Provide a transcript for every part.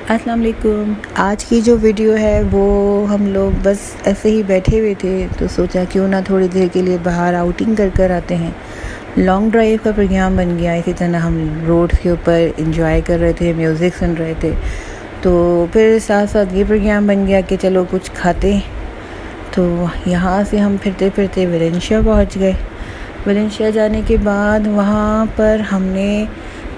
अस्सलाम वालेकुम। आज की जो वीडियो है वो हम लोग बस ऐसे ही बैठे हुए थे तो सोचा क्यों ना थोड़ी देर के लिए बाहर आउटिंग कर आते हैं। लॉन्ग ड्राइव का प्रोग्राम बन गया। इसी तरह हम रोड के ऊपर इंजॉय कर रहे थे, म्यूज़िक सुन रहे थे। तो फिर साथ साथ ये प्रोग्राम बन गया कि चलो कुछ खाते। तो यहाँ से हम फिरते फिरते वेलेंशिया पहुँच गए। वेलेंशिया जाने के बाद वहाँ पर हमने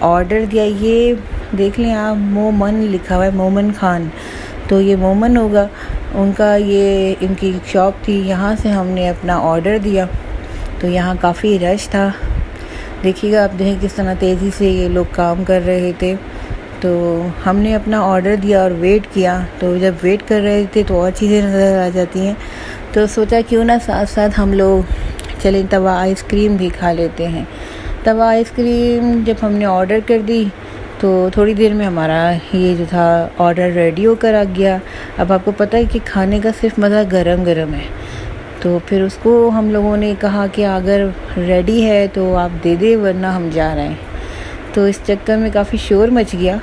ऑर्डर दिया। ये देख लें आप, मोमन लिखा हुआ है, मोमन खान। तो ये मोमन होगा उनका, ये इनकी शॉप थी। यहाँ से हमने अपना ऑर्डर दिया। तो यहाँ काफ़ी रश था। देखिएगा आप, देखें किस तरह तेज़ी से ये लोग काम कर रहे थे। तो हमने अपना ऑर्डर दिया और वेट किया। तो जब वेट कर रहे थे तो और चीज़ें नज़र आ जाती हैं। तो सोचा क्यों ना साथ साथ हम लोग चलें तवा आइसक्रीम भी खा लेते हैं। तवा आइसक्रीम जब हमने ऑर्डर कर दी तो थोड़ी देर में हमारा ये जो था ऑर्डर रेडी होकर आ गया। अब आपको पता है कि खाने का सिर्फ मज़ा गरम गरम है। तो फिर उसको हम लोगों ने कहा कि अगर रेडी है तो आप दे दे, वरना हम जा रहे हैं। तो इस चक्कर में काफ़ी शोर मच गया।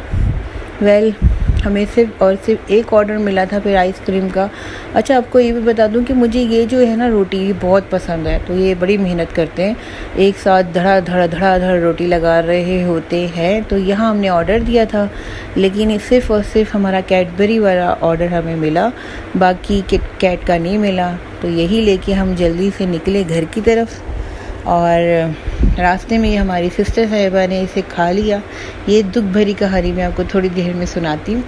हमें सिर्फ एक ऑर्डर मिला था फिर आइसक्रीम का। अच्छा, आपको ये भी बता दूं कि मुझे ये जो है ना रोटी, ये बहुत पसंद है। तो ये बड़ी मेहनत करते हैं, एक साथ धड़ा रोटी लगा रहे होते हैं। तो यहाँ हमने ऑर्डर दिया था, लेकिन सिर्फ और सिर्फ हमारा कैडबरी वाला ऑर्डर हमें मिला, बाकी किट कैट का नहीं मिला। तो यही लेके हम जल्दी से निकले घर की तरफ। और रास्ते में ये हमारी सिस्टर साहिबा ने इसे खा लिया। ये दुख भरी कहानी मैं आपको थोड़ी देर में सुनाती हूँ।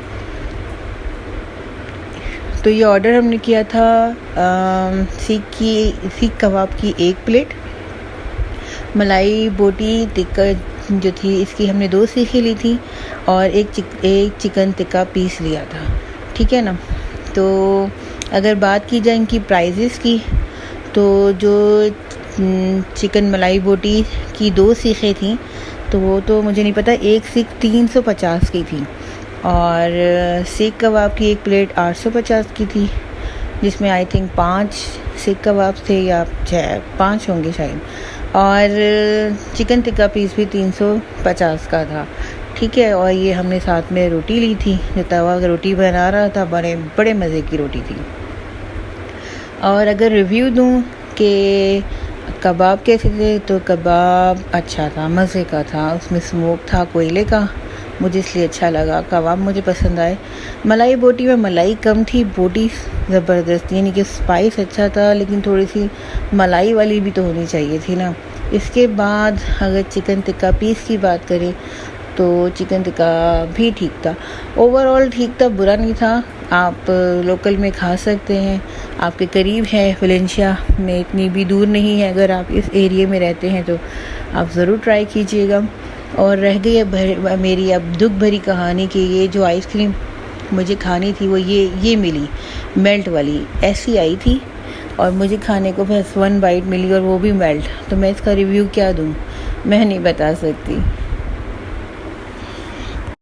तो ये ऑर्डर हमने किया था सीख कबाब की 1 प्लेट, मलाई बोटी टिक्का जो थी इसकी हमने 2 सीखें ली थी, और एक चिकन टिक्का पीस लिया था। ठीक है ना। तो अगर बात की जाए इनकी प्राइजेस की, तो जो चिकन मलाई बोटी की 2 सीखें थी तो वो तो मुझे नहीं पता, एक सीख 350 की थी, और सीख कबाब की 1 प्लेट 850 की थी, जिसमें आई थिंक 5 सीख कबाब थे या 5 होंगे शायद, और चिकन टिक्का पीस भी 350 का था। ठीक है। और ये हमने साथ में रोटी ली थी, जो तवा रोटी बना रहा था, बड़े मज़े की रोटी थी। और अगर रिव्यू दूँ कि कबाब कैसे थे, तो कबाब अच्छा था, मज़े का था। उसमें स्मोक था कोयले का, मुझे इसलिए अच्छा लगा। कबाब मुझे पसंद आए। मलाई बोटी में मलाई कम थी, बोटी ज़बरदस्त, यानी कि स्पाइस अच्छा था, लेकिन थोड़ी सी मलाई वाली भी तो होनी चाहिए थी ना। इसके बाद अगर चिकन टिक्का पीस की बात करें तो चिकन टिक्का भी ठीक था। ओवरऑल ठीक था, बुरा नहीं था। आप लोकल में खा सकते हैं, आपके करीब है, वेलेंशिया में इतनी भी दूर नहीं है। अगर आप इस एरिया में रहते हैं तो आप ज़रूर ट्राई कीजिएगा। और रह गई है मेरी अब दुख भरी कहानी कि ये जो आइसक्रीम मुझे खानी थी वो ये मिली, मेल्ट वाली ऐसी आई थी, और मुझे खाने को बस 1 बाइट मिली और वो भी मेल्ट। तो मैं इसका रिव्यू क्या दूँ, मैं नहीं बता सकती।